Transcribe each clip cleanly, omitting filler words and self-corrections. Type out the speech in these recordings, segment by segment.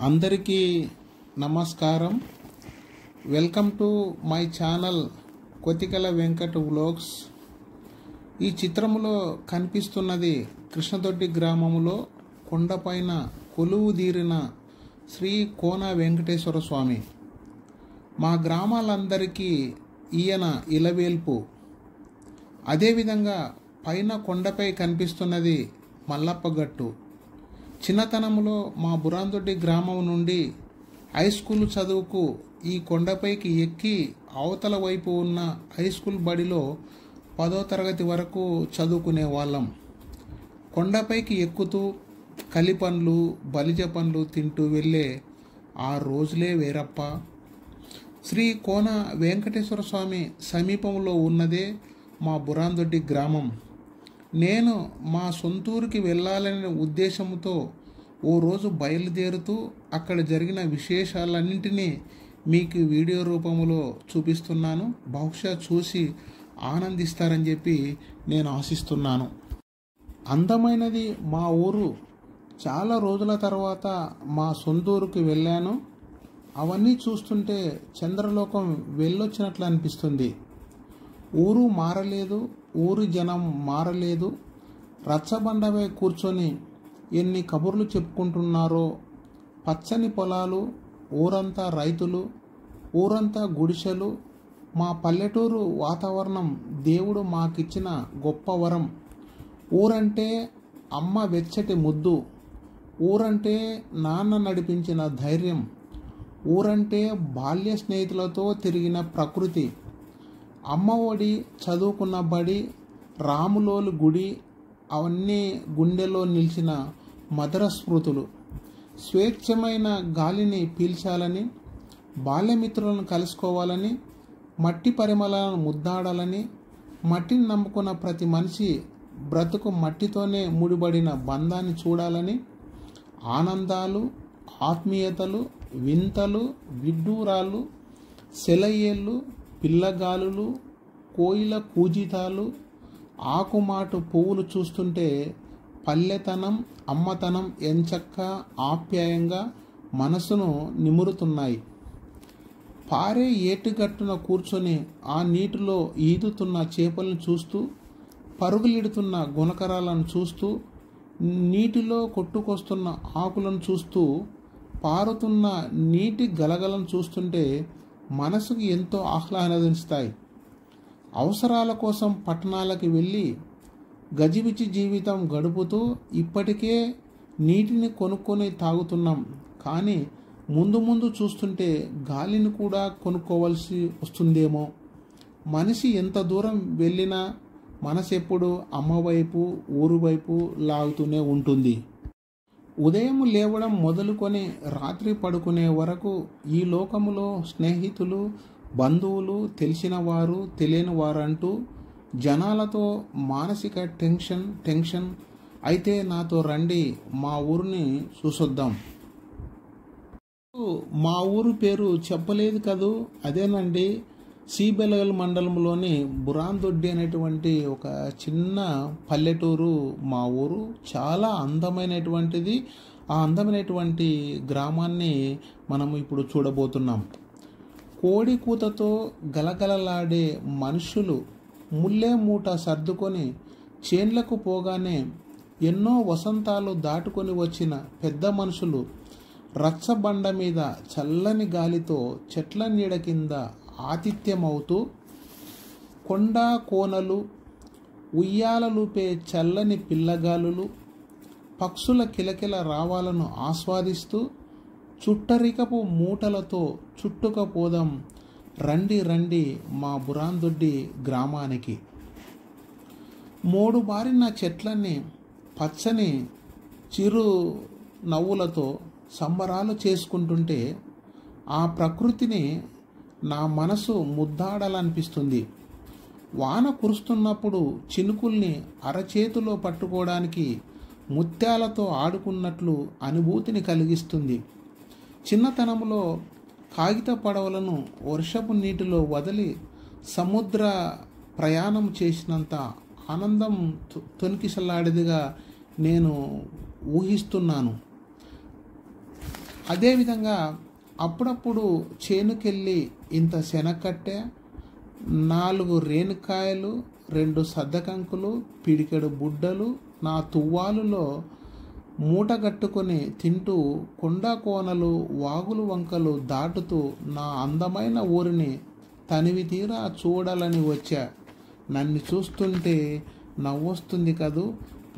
అందరికీ నమస్కారం. Welcome to my channel Kothikala Venkat vlogs. ఈ చిత్రములో కనిపిస్తున్నది కృష్ణదొడ్డి గ్రామములో కొండపైన కొలువుదీరిన శ్రీ కోన వెంకటేశ్వర స్వామి. మా గ్రామాలందరికీ ఈయన ఇలవేల్పు. అదేవిధంగా పైన కొండపై కనిపిస్తున్నది మల్లప్పగట్టు. చిన్నతనంలో మా బురాందొడ్డి గ్రామం నుండి హై స్కూల్ చదువుకు ఈ కొండపైకి ఎక్కి అవతల వైపు ఉన్న హై స్కూల్ బడిలో 10వ తరగతి వరకు చదువుకునే వాళ్ళం. కొండపైకి ఎక్కుతూ కలిపండ్లు బలిజ పండ్లు తింటూ వెళ్ళే ఆ రోజులే వేరప్ప. శ్రీ కోన వెంకటేశ్వర స్వామి సమీపంలో ఉన్నదే మా బురాందొడ్డి గ్రామం. నేను మా సొంతూరుకి వెళ్ళాలనే ఉద్దేశంతో ఓ రోజు బయలుదేరుతూ అక్కడ జరిగిన విశేషాలన్నింటినీ మీకు వీడియో రూపంలో చూపిస్తున్నాను. బహుశా చూసి ఆనందిస్తారని చెప్పి నేను ఆశిస్తున్నాను. అందమైనది మా ఊరు. చాలా రోజుల తర్వాత మా సొంతూరుకి వెళ్ళాను. అవన్నీ చూస్తుంటే చంద్రలోకం వెళ్ళొచ్చినట్లు అనిపిస్తుంది. ఊరు మారలేదు, ఊరి జనం మారలేదు. రచ్చబండపై కూర్చొని ఎన్ని కబుర్లు చెప్పుకుంటున్నారో. పచ్చని పొలాలు, ఊరంతా రైతులు, ఊరంతా గుడిసెలు. మా పల్లెటూరు వాతావరణం దేవుడు మాకిచ్చిన గొప్ప వరం. ఊరంటే అమ్మ వెచ్చటి ముద్దు, ఊరంటే నాన్న నడిపించిన ధైర్యం, ఊరంటే బాల్య స్నేహితులతో తిరిగిన ప్రకృతి, అమ్మ ఒడి, చదువుకున్న బడి, రాములోలు గుడి, అవన్నీ గుండెలో నిలిచిన మధుర స్మృతులు. స్వేచ్ఛమైన గాలిని పీల్చాలని, బాల్యమిత్రులను కలుసుకోవాలని, మట్టి పరిమళాలను ముద్దాడాలని, మట్టిని నమ్ముకున్న ప్రతి మనిషి బ్రతుకు మట్టితోనే ముడిపడిన బంధాన్ని చూడాలని, ఆనందాలు, ఆత్మీయతలు, వింతలు, విడ్డూరాలు, సెలయేళ్ళు, పిల్లగాలులు, కోయిల కూజితాలు, ఆకుమాటు పువ్వులు చూస్తుంటే పల్లెతనం, అమ్మతనం ఎంచక్క ఆప్యాయంగా మనసును నిమురుతున్నాయి. పారే ఏటుగట్టున కూర్చొని ఆ నీటిలో ఈదుతున్న చేపలను చూస్తూ, పరుగులిడుతున్న గుణకరాలను చూస్తూ, నీటిలో కొట్టుకొస్తున్న ఆకులను చూస్తూ, పారుతున్న నీటి గలగలను చూస్తుంటే మనసుకు ఎంతో ఆహ్లాదిస్తాయి. అవసరాల కోసం పట్టణాలకు వెళ్ళి గజిబిజి జీవితం గడుపుతూ ఇప్పటికే నీటిని కొనుక్కొని తాగుతున్నాం. కానీ ముందు ముందు చూస్తుంటే గాలిని కూడా కొనుక్కోవాల్సి వస్తుందేమో. మనిషి ఎంత దూరం వెళ్ళినా మనసు ఎప్పుడు అమ్మ వైపు, ఊరు వైపు లాగుతూనే ఉంటుంది. ఉదయం లేవడం మొదలుకొని రాత్రి పడుకునే వరకు ఈ లోకములో స్నేహితులు, బంధువులు, తెలిసిన వారు, తెలియని వారు అంటూ జనాలతో మానసిక టెన్షన్. అయితే నాతో రండి, మా ఊరిని చూసొద్దాం. మా ఊరు పేరు చెప్పలేదు కదూ, అదేనండి సీబెలగల్ మండలంలోని బురాందొడ్డి అనేటువంటి ఒక చిన్న పల్లెటూరు మా ఊరు. చాలా అందమైనటువంటిది. ఆ అందమైనటువంటి గ్రామాన్ని మనం ఇప్పుడు చూడబోతున్నాం. కోడి కూతతో గలగలలాడే మనుషులు ముల్లే మూట సర్దుకొని చేన్లకు పోగానే ఎన్నో వసంతాలు దాటుకొని వచ్చిన పెద్ద మనుషులు రచ్చబండ మీద చల్లని గాలితో చెట్ల నీడ కింద ఆతిథ్యమవుతూ, కొండ కోనలు, ఉయ్యాలలూపే చల్లని పిల్లగాలులు, పక్షుల కిలకిల రావాలను ఆస్వాదిస్తూ చుట్టరికపు మూటలతో చుట్టుకపోదాం రండి రండి మా బురాందొడ్డి గ్రామానికి. మోడుబారిన చెట్లన్నీ పచ్చని చిరు నవ్వులతో సంబరాలు చేసుకుంటుంటే ఆ ప్రకృతిని నా మనసు ముద్దాడాలనిపిస్తుంది. వాన కురుస్తున్నప్పుడు చినుకుల్ని అరచేతిలో పట్టుకోవడానికి ముత్యాలతో ఆడుకున్నట్లు అనుభూతిని కలిగిస్తుంది. చిన్నతనంలో కాగిత పడవలను వర్షపు నీటిలో వదిలి సముద్ర ప్రయాణం చేసినంత ఆనందం తొణికిసలాడేదిగా నేను ఊహిస్తున్నాను. అదేవిధంగా అప్పుడప్పుడు చేనుకెళ్ళి ఇంత శనగకట్టె, 4 రేణుకాయలు, 2 సద్దకంకులు, పిడికెడు బుడ్డలు నా తువ్వాలులో మూటగట్టుకొని తింటూ కొండ కోనలు, వాగులు, వంకలు దాటుతూ నా అందమైన ఊరిని తనివి తీరా చూడాలని వచ్చా. నన్ను చూస్తుంటే నవ్వొస్తుంది కదూ,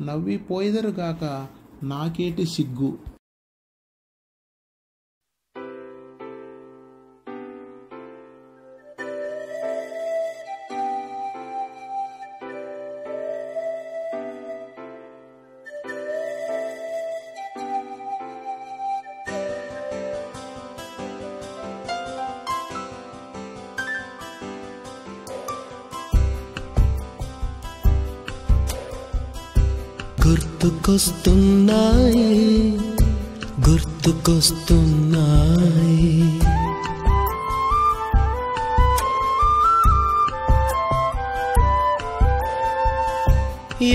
నవ్విపోయిదరుగాక నాకేటి సిగ్గు. గుర్తుకొస్తున్నాయి, గుర్తుకొస్తున్నాయి,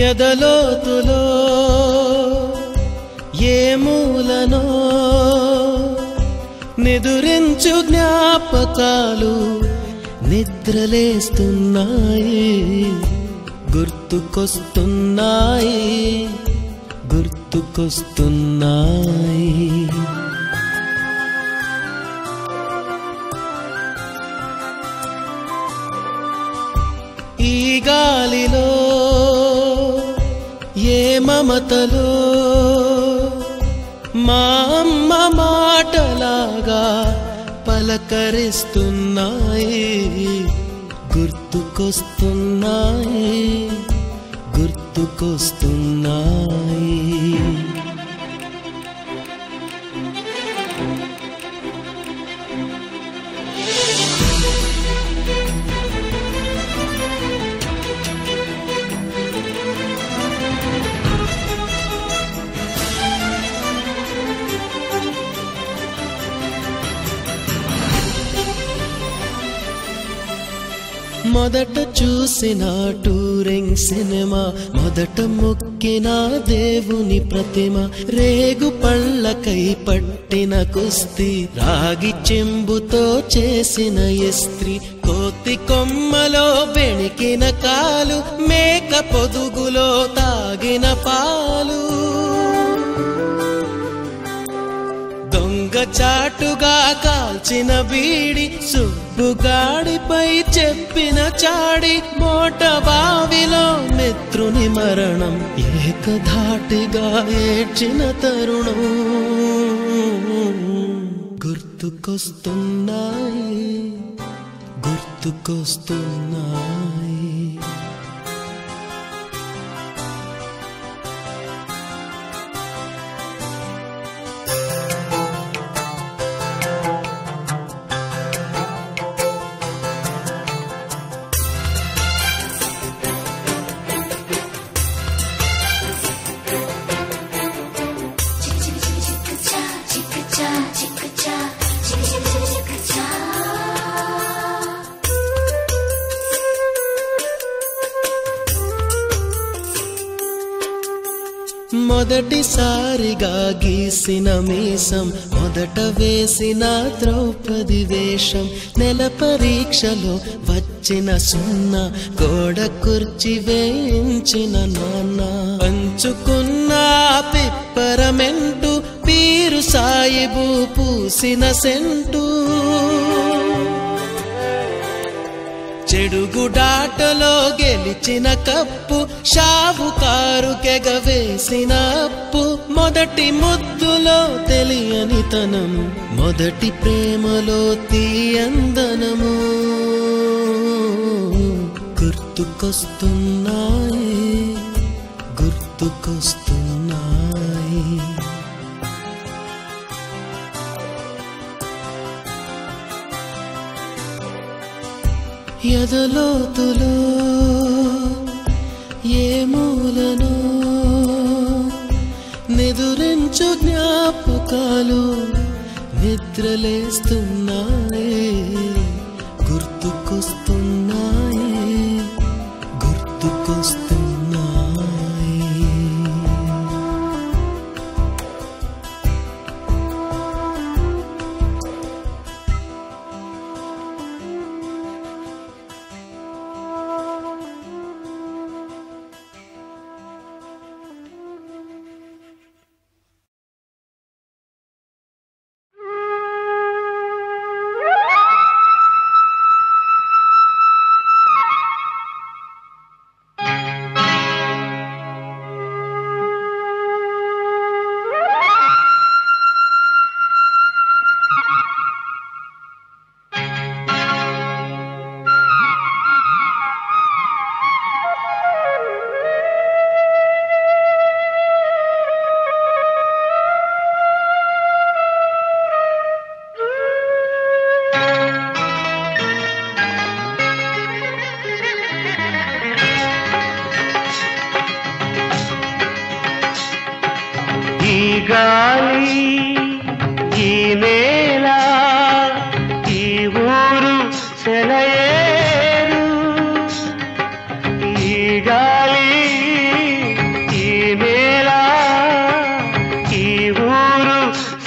ఎదలోతులో ఏ మూలనో నిదురించు జ్ఞాపకాలు నిద్రలేస్తున్నాయి. గుర్తుకొస్తున్నాయి, గుర్తుకొస్తున్నాయి. ఈ గాలిలో ఏ మమతలో మా అమ్మ మాటలాగా పలకరిస్తున్నాయి. గుర్తుకొస్తున్నాయి, గుర్తుకొస్తున్నాయి. మొదట చూసిన టూరింగ్ సినిమా, మొదట మొక్కిన దేవుని ప్రతిమ, రేగు పళ్ళకై పట్టిన కుస్తీ, రాగి చెంబుతో చేసిన ఇస్త్రీ, కోతి కొమ్మలో బెణికిన కాలు, మేక పొదుగులో తాగిన పాలు, దొంగ చాటుగా కాల్చిన బీడి, సుబ్బుగాడిపై చెప్పిన చాడి, మోట బావిలో మిత్రుని మరణం, ఏకధాటిగా ఏడ్చిన తరుణం. గుర్తుకొస్తున్నాయి, గుర్తుకొస్తున్నాయి. మొదటిసారిగా గీసిన మీసం, మొదట వేసిన ద్రౌపది వేషం, నెల పరీక్షలో వచ్చిన సున్నా, గోడ కుర్చీ వేయించిన నాన్న, పంచుకున్న పిప్పరమెంటు, పీరు సాయిబు పూసిన సెంటు, చెడుగుడాటలో గెలిచిన కప్పు, షావుకారు కెగవేసిన అప్పు, మొదటి ముద్దులో తెలియని తనము, మొదటి ప్రేమలో తీయందనము. గుర్తుకొస్తున్నాయి, గుర్తుకొస్తున్నాయి. ఎదలోతులో ఏ మూలనో నిదురించు జ్ఞాపకాలు నిద్రలేస్తున్నాయి. గుర్తుకొస్తున్నాయి, గుర్తుకొస్తున్నాయి.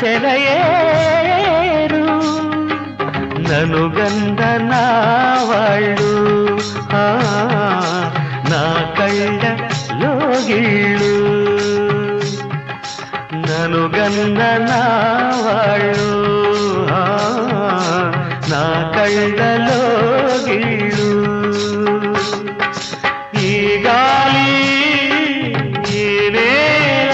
సెలయేరు ననుగంద నా వాళ్ళు నా కళ్ళ లోగిళ్ళు ననుగంద నా వాళ్ళు నా కళ్ళ లోగిళ్ళు ఈ గాలి ఈ నేల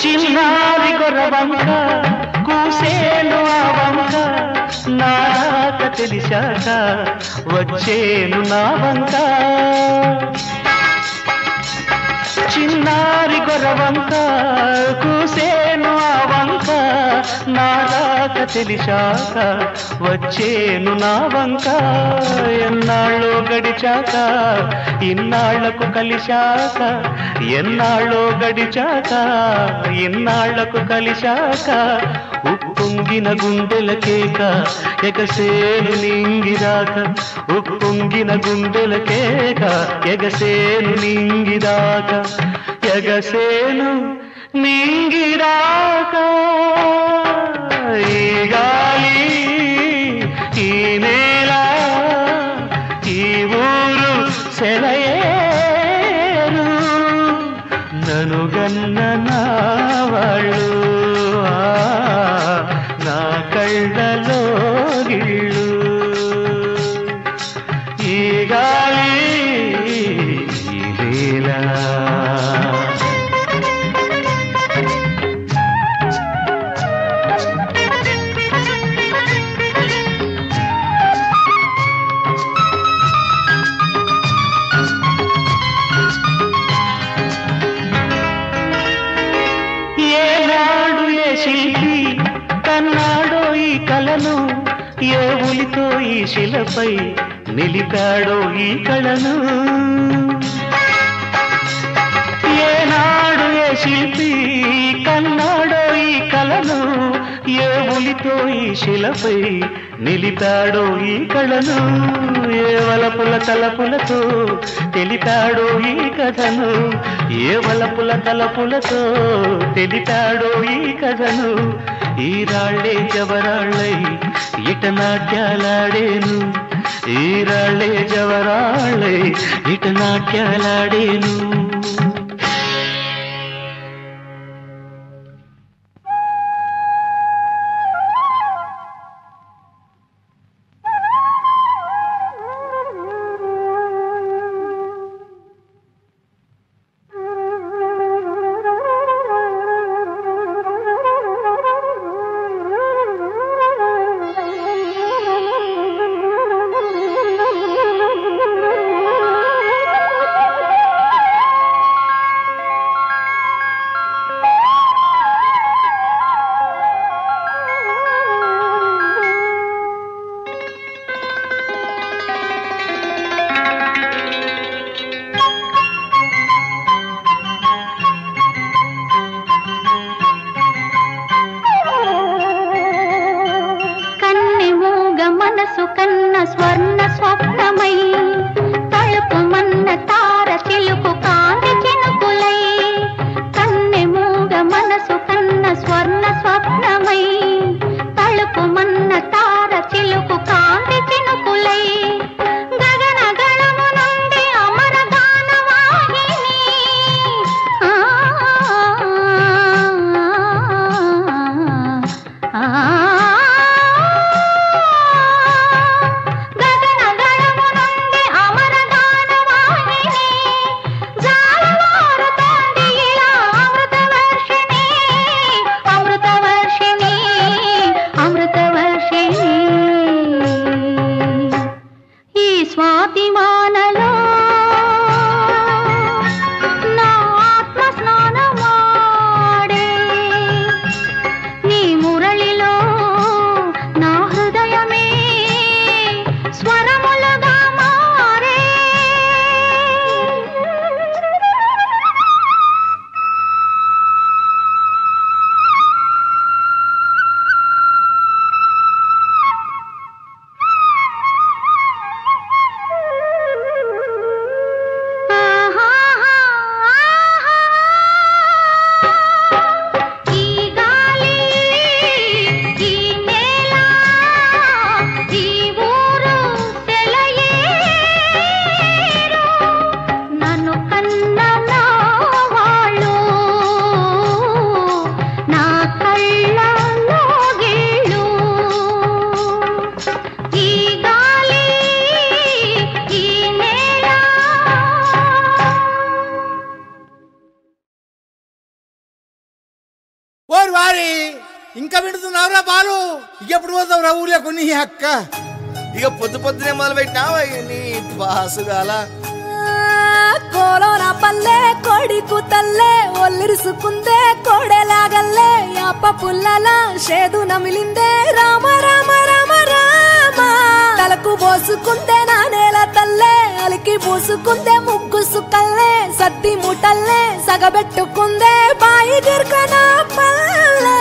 చిన్నారి గొర్రవంక కూసేను ఆ వంక నాక తెలిసాక వచ్చేను నా వంక చిన్నారి గొర్రవంక కూసేను ఆ వంక నాక తెలిసాక వచ్చేను నా వంక ఎన్నాళ్ళో గడిచాక ఇన్నాళ్లకు కలిశాక ఎన్నాళ్ళో గడిచాక ఇన్నాళ్లకు కలిశాక ఉప్పొంగిన గుండెల కేక ఎగసేను నింగిరాక ఉప్పొంగిన గుండెల కేక ఎగసేను నింగిరాక ఎగసేను నింగిరాక ఈ గాలి ఈ నేల ఈ ఊరు సెలయేరు ననుగన్న నా వాళ్ళు నా కళ్ళలో గిళ్ళు ఈ గాలి ఈ నేల శిల్పి కన్నాడో ఈ కళను ఏ ఉలితో ఈ శిలపై నిలిపాడో ఈ కళను ఏనాడు ఏ శిల్పి కన్నాడో ఈ కళను ఏ ఉలితో ఈ శిలపై నిలిపాడో ఈ కళను ఏ వలపుల తలపులతో తెలిపాడో ఈ కథను ఏ వలపుల తలపులతో తెలిపాడో ఈ కథను ఈ రాళ్లే జవరాళ్ళై ఇట నాట్యాలాడేను ఈ రాళ్లే జవరాళ్ళై ఇట నాట్యాలాడేను ఇంకా వింటున్నావురా బాలు? ఎప్పుడు పోతావురా ఊళ్ళో కొన్ని అక్క? ఇక పొద్దు పొద్దునే మొదలు పెట్టినావా నీ బాసుగాల? కోలోన పల్లె కోడి కూతల్లే ఒల్లిరుసుకుందే కోడెలాగల్లే యాప పుల్లల షేదు నమిలిందే రామ రామ రామ రామ తలకు పోసుకుందే నా నేల తల్లే అలికి పూసుకుందే ముగ్గు సుక్కల్లే సద్ది ముటల్లే సగబెట్టుకుందే బాయి గిర్కన పల్లె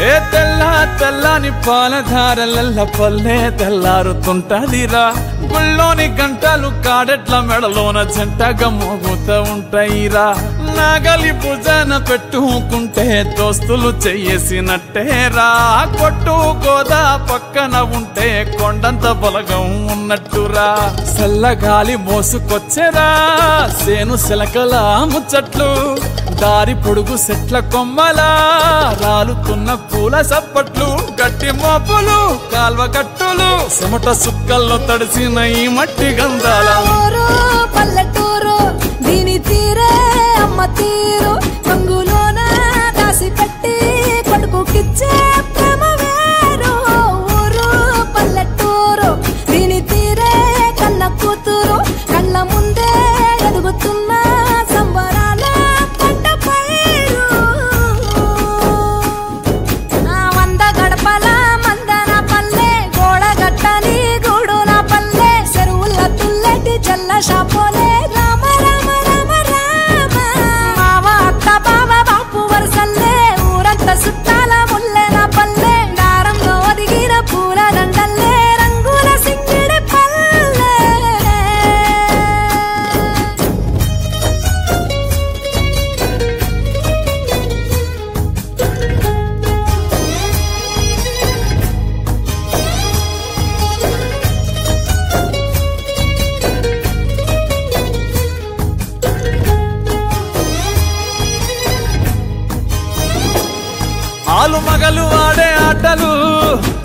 ఏ తెల్ల తెల్లని పాలధారలల్ల పల్లె తెల్లారుతుంటదిరా గుళ్ళోని గంటలు కాడెట్ల మెడలోన జంటగా మోగుతూ ఉంటాయిరా నాగలి భుజాన పెట్టుకుంటే దోస్తులు చెయ్యేసినట్టేరా కొట్టు గోదా పక్కన ఉంటే కొండంత బలగం ఉన్నట్టురా చల్లగాలి మోసుకొచ్చెరా సేను శిలకల ముచ్చట్లు దారి పొడుగు చెట్ల కొమ్మలా రాలుతున్న పూల సప్పట్లు గట్టి మోపులు కాల్వ గట్టులు చెమట సుక్కల్లో తడిసిన ఈ మట్టి గంధాల పల్లెటూరు దీని తీరే అమ్మ తీరు కంగులోన దాసి పెట్టి కొడుకుకిచ్చే ప్రేమ వేరు ఊరు పల్లెటూరు దీని తీరే కన్న కూతురు కళ్ళ ముందే ఎదుగుతున్న సంబరాల పంట పైరు వంద గడపల మందన పల్లె గోడగట్టని గూడున పల్లె చెరువుల తుల్లెటి జల్ల షాపోలే రామ రామ రామ రామ మావ అత్త బావ బాపు వరసల్లే ఊరంత సుట్టాల ముల్లెన పల్లె దారంలో ఒదిగిన పూల దండల్లే రంగుల సింగిడి పల్లె ఆలు మగలు ఆడే ఆటలు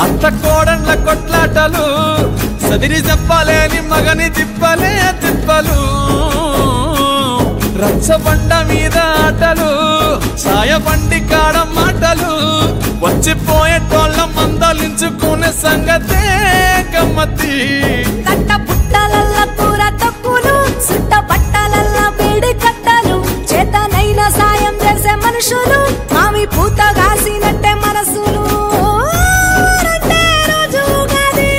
అత్త కోడళ్ళ కొట్లాటలు సదిరి చెప్పలేని మగని తిప్పలే తిప్పలు రచ్చబండ మీద ఆటలు ఛాయ బండి కాడ మాటలు వచ్చిపోయేటోళ్ళ మందలించుకునే సంగతే గమ్మతి కట్ట పుట్టలల్ల కూర తక్కులు సుట్ట పట్టలల్ల వేడి కట్టలు చేతనైన సాయం చేసే మనుషులు మావి పూత కాసినట్టే మనసులు రెండే రోజు గది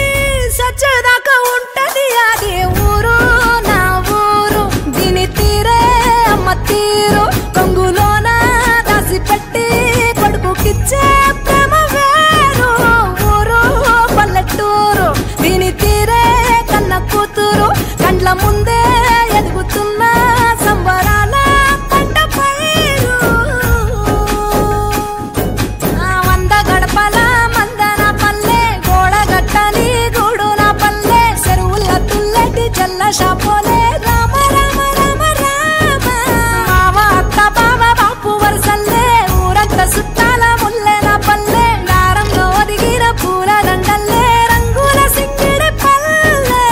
సచ్చేదాకా ఉంటది అది ఊరు నా ఊరు దీని తీరే అమ్మ తీరు కొంగులోన దాసి పెట్టి కొడుకుకిచ్చే ప్రేమ వేరు ఊరు పల్లెటూరు దీని తీరే కన్న కూతురు కండ్ల ముందే ఎదుగుతున్న సంబరాల పంట పైరు వంద గడపల మందన పల్లె గోడగట్టని గూడున పల్లె చెరువుల తుల్లెటి జల్ల షాపోలే రామ రామ రామ రామ మావ అత్త బావ బాపు వరసల్లే ఊరంత సుట్టాల ముల్లెన పల్లె దారంలో ఒదిగిన పూల దండల్లే రంగుల సింగిడి పల్లె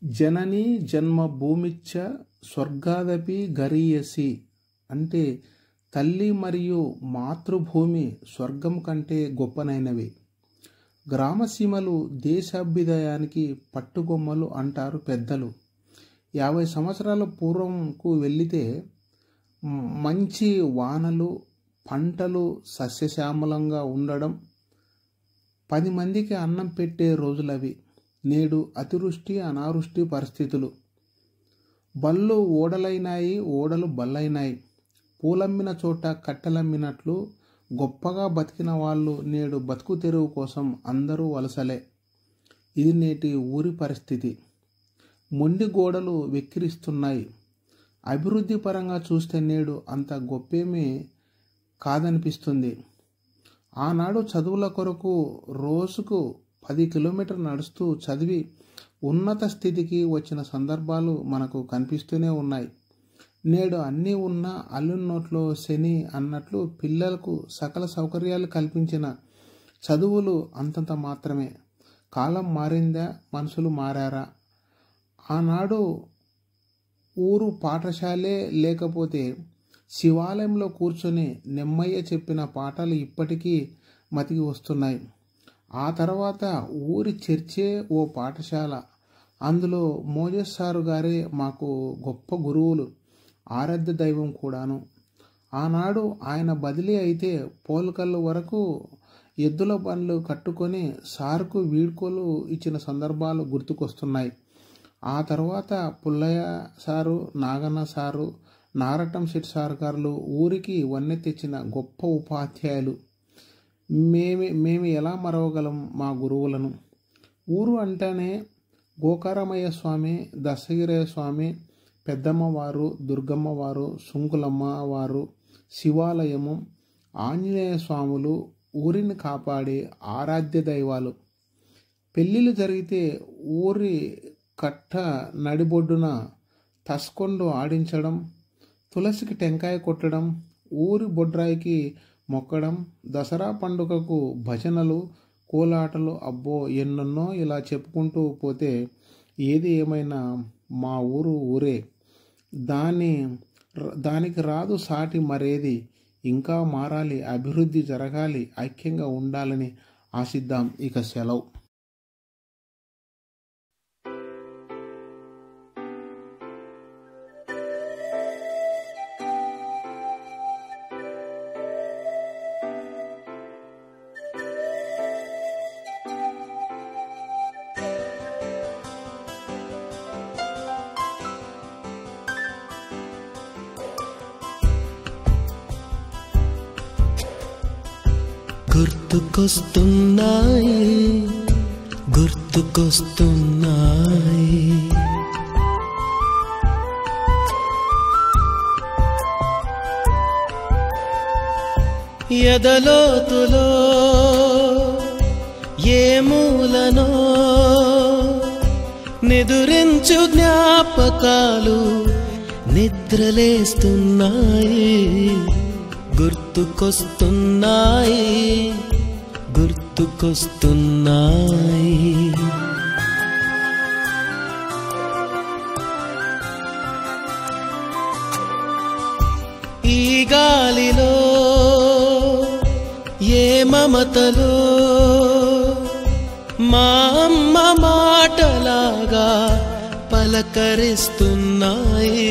జనని జన్మభూమిచ్చ స్వర్గాదపి గరీయసి అంటే తల్లి మరియు మాతృభూమి స్వర్గం కంటే గొప్పనైనవి. గ్రామసీమలు దేశాభ్యుదయానికి పట్టుగొమ్మలు అంటారు పెద్దలు. 50 సంవత్సరాల పూర్వంకు వెళితే మంచి వానలు, పంటలు సస్యశ్యామలంగా ఉండడం, 10 మందికి అన్నం పెట్టే రోజులవి. నేడు అతివృష్టి అనావృష్టి పరిస్థితులు. బళ్ళు ఓడలైనాయి, ఓడలు బళ్ళైనాయి. పూలమ్మిన చోట కట్టెలమ్మినట్లు గొప్పగా బతికిన వాళ్ళు నేడు బతుకు తెరువు కోసం అందరూ వలసలే. ఇది నేటి ఊరి పరిస్థితి. మొండి గోడలు వెక్కిరిస్తున్నాయి. అభివృద్ధి పరంగా చూస్తే నేడు అంత గొప్పేమీ కాదనిపిస్తుంది. ఆనాడు చదువుల కొరకు రోజుకు 10 కిలోమీటర్లు నడుస్తూ చదివి ఉన్నత స్థితికి వచ్చిన సందర్భాలు మనకు కనిపిస్తూనే ఉన్నాయి. నేడు అన్నీ ఉన్న అల్లుని నోట్లో శని అన్నట్లు పిల్లలకు సకల సౌకర్యాలు కల్పించిన చదువులు అంతంత మాత్రమే. కాలం మారిందా, మనుషులు మారారా? ఆనాడు ఊరు పాఠశాలే లేకపోతే శివాలయంలో కూర్చొని నెమ్మయ్య చెప్పిన పాఠాలు ఇప్పటికీ మతికి వస్తున్నాయి. ఆ తర్వాత ఊరి చర్చే ఓ పాఠశాల. అందులో మోజెస్ సారు గారే మాకు గొప్ప గురువులు, ఆరాధ్య దైవం కూడాను. ఆనాడు ఆయన బదిలీ అయితే పోల్కల్లు వరకు ఎద్దుల బండ్లు కట్టుకొని సార్కు వీడ్కోలు ఇచ్చిన సందర్భాలు గుర్తుకొస్తున్నాయి. ఆ తర్వాత Pullaiah sir, Naganna sir, Naratam Shetty sir గారు ఊరికి వన్నె తెచ్చిన గొప్ప ఉపాధ్యాయులు. మేము ఎలా మరవగలం మా గురువులను? ఊరు అంటేనే గోకారమయ్య స్వామి, దశగిరయ్య స్వామి, పెద్దమ్మవారు, దుర్గమ్మవారు, సుంకులమ్మ వారు, శివాలయము, ఆంజనేయ స్వాములు ఊరిని కాపాడే ఆరాధ్య దైవాలు. పెళ్ళిళ్ళు జరిగితే ఊరి కట్ట నడిబొడ్డున తస్కొండు ఆడించడం, తులసికి టెంకాయ కొట్టడం, ఊరి బొడ్రాయికి మొక్కడం, దసరా పండుగకు భజనలు, కోలాటలు, అబ్బో ఎన్నెన్నో ఇలా చెప్పుకుంటూ పోతే ఏది ఏమైనా మా ఊరు ఊరే. దానికి రాదు సాటి మరేది. ఇంకా మారాలి, అభివృద్ధి జరగాలి, ఐక్యంగా ఉండాలని ఆశిద్దాం. ఇక సెలవు. గుర్తుకొస్తున్నాయి ఎదలోతులో ఏ మూలనో నిదురించు జ్ఞాపకాలు నిద్రలేస్తున్నాయి. గుర్తుకొస్తున్నాయి, గుర్తుకొస్తున్నాయి. ఈ గాలిలో ఏ మమతలో మా అమ్మ మాటలాగా పలకరిస్తున్నాయి.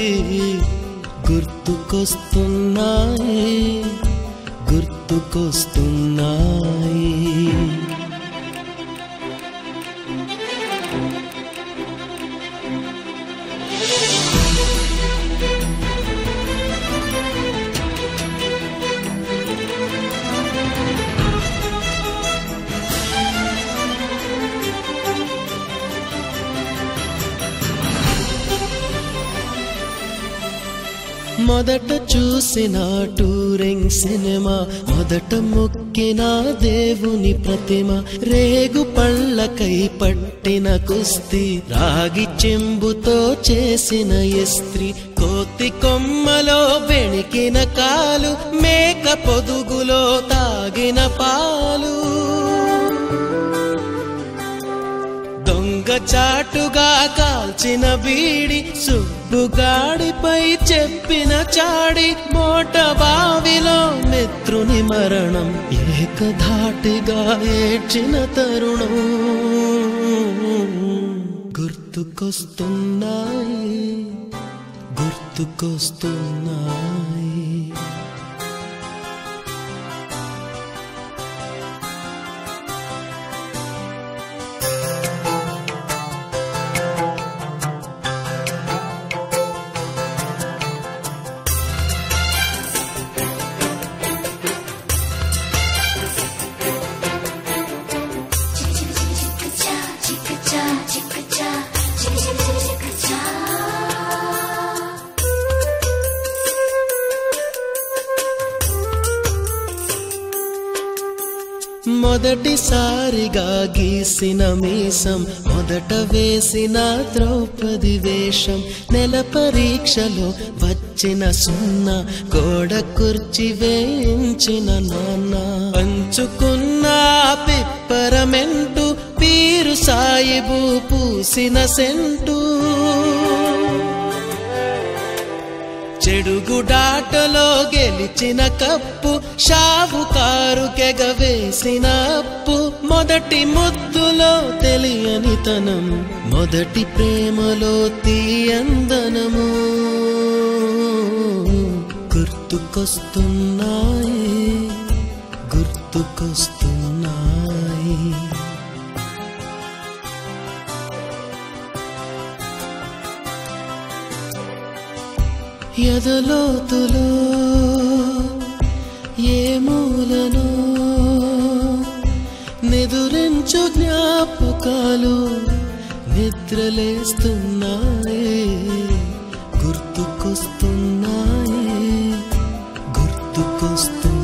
గుర్తుకొస్తున్నాయి, గుర్తుకొస్తున్నాయి. మొదట చూసిన టూరింగ్ సినిమా, మొదట మొక్కిన దేవుని ప్రతిమ, రేగు పళ్ళకై పట్టిన కుస్తీ, రాగి చెంబుతో చేసిన ఇస్త్రీ, కోతి కొమ్మలో బెణికిన కాలు, మేక పొదుగులో తాగిన పాలు, దొంగ చాటుగా కాల్చిన బీడి, సుబ్బుగాడిపై చెప్పిన చాడి, మోట బావిలో మిత్రుని మరణం, ఏకధాటిగా ఏడ్చిన తరుణం. గుర్తుకొస్తున్నాయి, గుర్తుకొస్తున్నాయి. మొదటిసారిగా గీసిన మీసం, మొదట వేసిన ద్రౌపది వేషం, నెల పరీక్షలో వచ్చిన సున్నా, గోడ కుర్చీ వేయించిన నాన్న, పంచుకున్న పిప్పరమెంటు, పీరు సాయిబు పూసిన సెంటు, చెడుగుడాటలో గెలిచిన కప్పు, షావుకారు కెగవేసిన అప్పు, మొదటి ముద్దులో తెలియనితనము, మొదటి ప్రేమలో తీయందనము గుర్తుకొస్తున్నాయి, గుర్తుకొస్తున్నాయి. ఎదలోతులో ఏ మూలనో నిదురించు జ్ఞాపకాలు నిద్రలేస్తున్నాయి, గుర్తుకొస్తున్నాయి, గుర్తుకొస్తున్నాయి.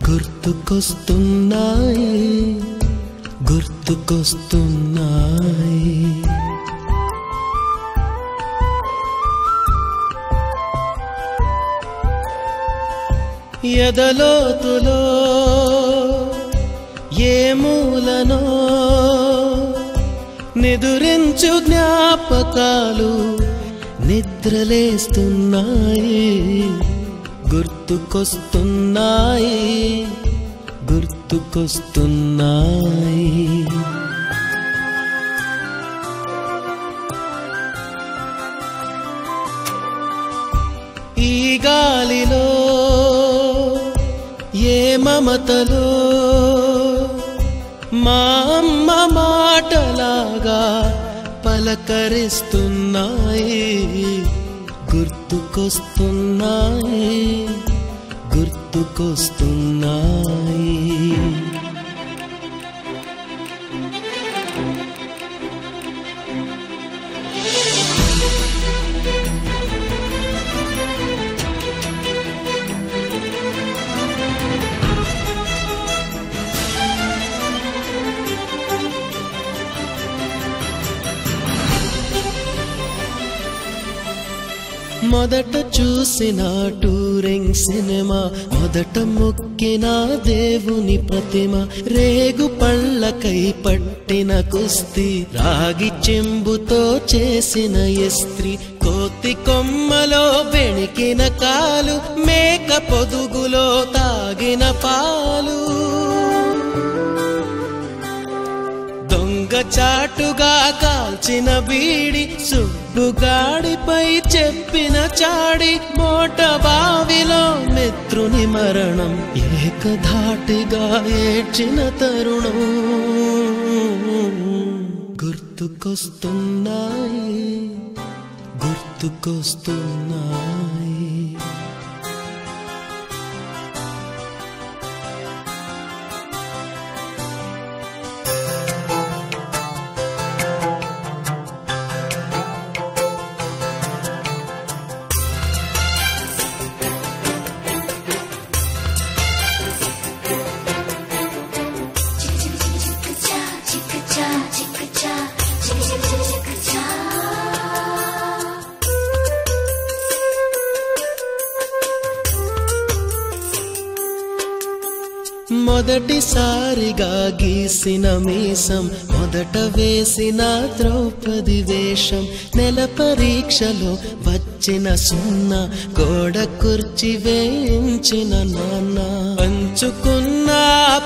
గుర్తుకొస్తున్నాయి, గుర్తుకొస్తున్నాయి. ఎదలోతులో ఏ మూలనో నిదురించు జ్ఞాపకాలు నిద్రలేస్తున్నాయి, గుర్తుకొస్తున్నాయి, గుర్తుకొస్తున్నాయి. ఈ గాలిలో ఏ మమతలో మా అమ్మ మాటలాగా పలకరిస్తున్నాయి, గుర్తుకొస్తున్నాయి, గుర్తుకొస్తున్నాయి. మొదట చూసిన టూరింగ్ సినిమా, మొదట మొక్కిన దేవుని ప్రతిమ, రేగు పళ్ళకై పట్టిన కుస్తీ, రాగి చెంబుతో చేసిన ఇస్త్రీ, కోతి కొమ్మలో బెణికిన కాలు, మేక పొదుగులో తాగిన పాలు, దొంగ చాటుగా కాల్చిన బీడి, సుబ్బుగాడిపై చెప్పిన చాడి, మోట బావిలో మిత్రుని మరణం, ఏకధాటిగా ఏడ్చిన తరుణం గుర్తుకొస్తున్నాయి, గుర్తుకొస్తున్నాయి. మొదటిసారిగా గీసిన మీసం, మొదట వేసిన ద్రౌపది వేషం నెల పరీక్షలో వచ్చిన సున్నా గోడ కుర్చీ వేయించిన నాన్న పంచుకున్న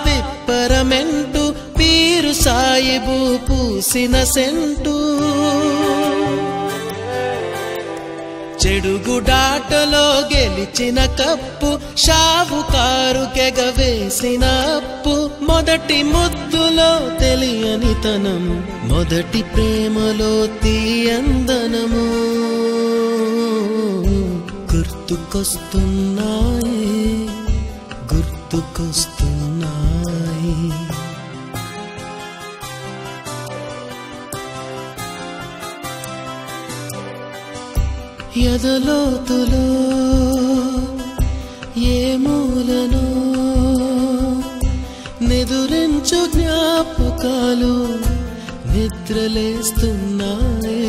పిప్పరమెంటు పీరు సాయిబు పూసిన సెంటు చెడుగుడాటలో గెలిచిన కప్పు షావుకారు కెగవేసిన అప్పు మొదటి ముద్దులో తెలియనితనం మొదటి ప్రేమలో తీయందనము గుర్తుకొస్తున్నాయి గుర్తుకొస్తున్నాయి ఎదలోతులో ఏ మూలను నిదురించు జ్ఞాపకాలు నిద్రలేస్తున్నాయి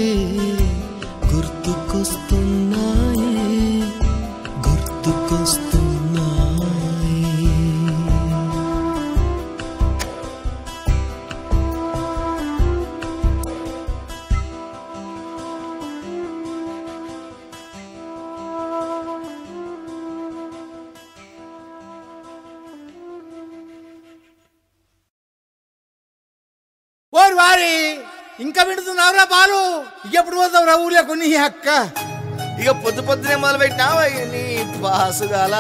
గుర్తుకొస్తున్నాయి గుర్తుకొస్తున్నాయి ఓరి వారి ఇంకా వింటున్నావురా బాలు ఎప్పుడు పోతావు రా ఊళ్ళో కొన్ని అక్క ఇక పొద్దునే మొదలు పెట్టినావా నీ బాసుగాల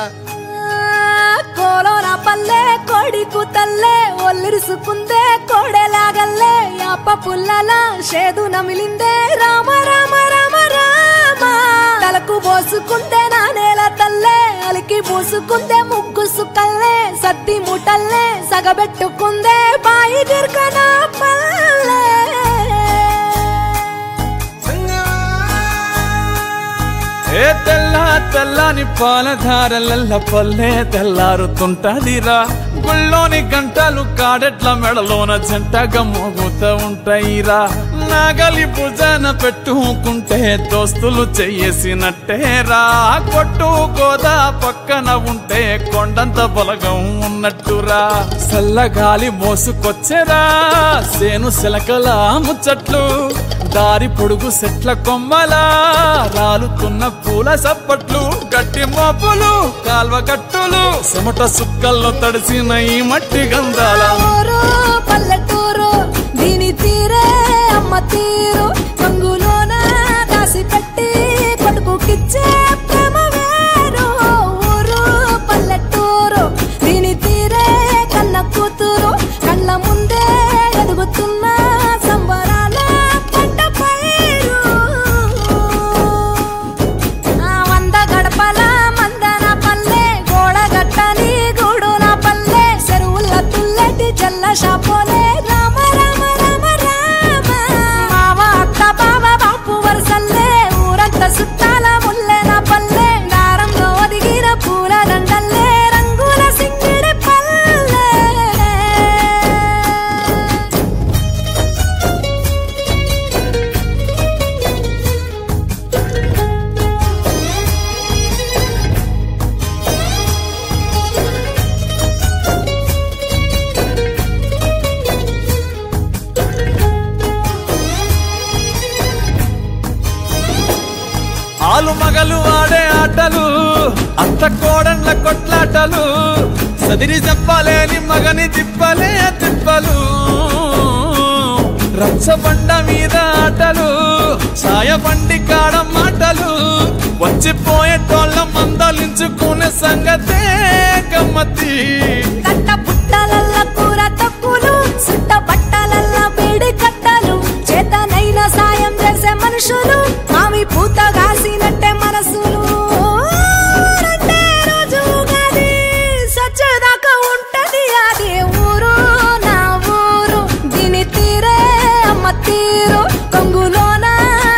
కోలోన పల్లె కోడి కూతల్లే ఒల్లిరుసుకుందే కోడెలాగల్లే యాప పుల్లల షేదు నమిలిందే రామ రామ రామ రామ తలకు పోసుకుందే నా నేల తల్లే అలికి పూసుకుందే ముగ్గు సుక్కల్లే సత్తి ముటల్లే సగబెట్టుకుందే బాయి గిర్కన పల్లె ఏ తెల్ల తెల్లని పాలధారలల్ల పల్లె తెల్లారుతుంటదిరా గుళ్ళోని గంటలు కాడెట్ల మెడలోన జంటగా మోగుతూ ఉంటాయిరా నాగలి భుజాన పెట్టుకుంటే దోస్తులు చెయ్యేసినట్టేరా కొట్టు గోదా పక్కన ఉంటే కొండంత బలగం ఉన్నట్టురా చల్లగాలి మోసుకొచ్చెరా సేను సిలకల ముచ్చట్లు దారి పొడుగు సెట్ల కొమ్మలా రాలుతున్న పూల సప్పట్లు గట్టి మోపులు కాల్వ కట్టులు చెమట సుక్కల్లో తడిసిన ఈ మట్టి గంధాల పల్లెటూరు దీని తీరే అమ్మ తీరు కంగులోన దాసి పెట్టి కొడుకుకిచ్చే ప్రేమ వేరు ఊరు పల్లెటూరు దీని తీరే కన్న కూతురు కళ్ళ ముందే ఎదుగుతున్న సంబరాల పంట పైరు వంద గడపల మందన పల్లె గోడగట్టని గూడు నా పల్లె చెరువుల తుల్లటి జల్ల షాపోలే రామ రామ రామ రామ మావ అత్త బావ బాపు వరసల్లే ఊరంత సుట్టాల ముల్లె నా పల్లె దారంలో ఒదిగిన పూల దండల్లే రంగుల సింగిడి పల్లె ఆలు మగలు ఆడే ఆటలు అత్త కోడన్ల కొట్లాటలు సదిరి చెప్పలేని మగని తిప్పలే తిప్పలు రచ్చబండ మీద ఆటలు సాయబండి కాడ మాటలు వచ్చిపోయేటోళ్ళ మందలించుకునే సంగతే గమ్మతి కట్ట పుట్టలల్ల కూర తక్కులు సుట్ట బట్టలల్ల వేడి కట్టలు చేతనైన సాయం చేసే మనుషులు మామి పూత కాసినట్టే మనసులు రెండే రోజు గది సచ్చదాకా ఉంటది అది ఊరు నా ఊరు దీని తీరే అమ్మ తీరు కొంగులోన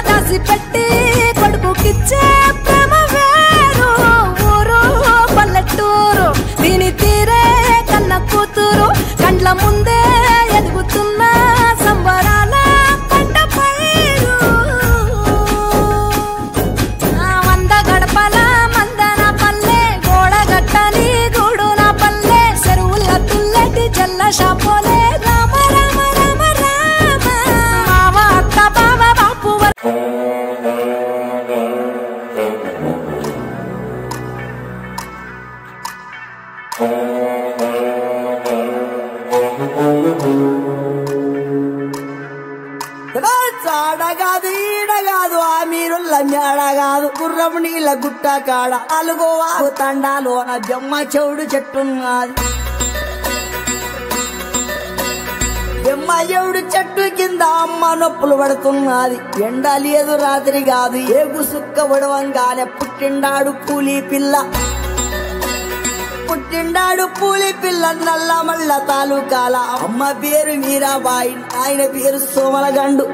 దాసి పెట్టి కొడుకుకిచ్చే ప్రేమ వేరు ఊరు పల్లెటూరు దీని తీరే కన్న కూతురు కండ్ల ముందే ఎదుగుతున్న సంబరాల పంట పైరు మేడ కాదు గుర్రం నీళ్ళ గుట్ట కాడ అలుగోవాగు తండాలోన జమ్మ చెవుడు చెట్టున్నది జమ్మ చెవుడు చెట్టు కింద అమ్మ నొప్పులు పడుతున్నది ఎండ లేదు రాత్రి కాదు ఏగు సుక్క పడవంగానే పుట్టిండాడు పూలి పిల్ల నల్ల మల్ల తాలూకాల అమ్మ పేరు మీరాబాయి ఆయన పేరు సోమలగండు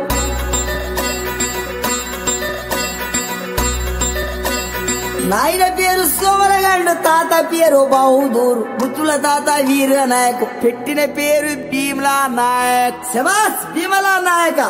నాయన పేరు సోమలగండు తాత పేరు బహదూరు ముత్తుల తాత వీర నాయక్ పెట్టిన పేరు భీమలా నాయక్ శబాస్ భీమలా నాయక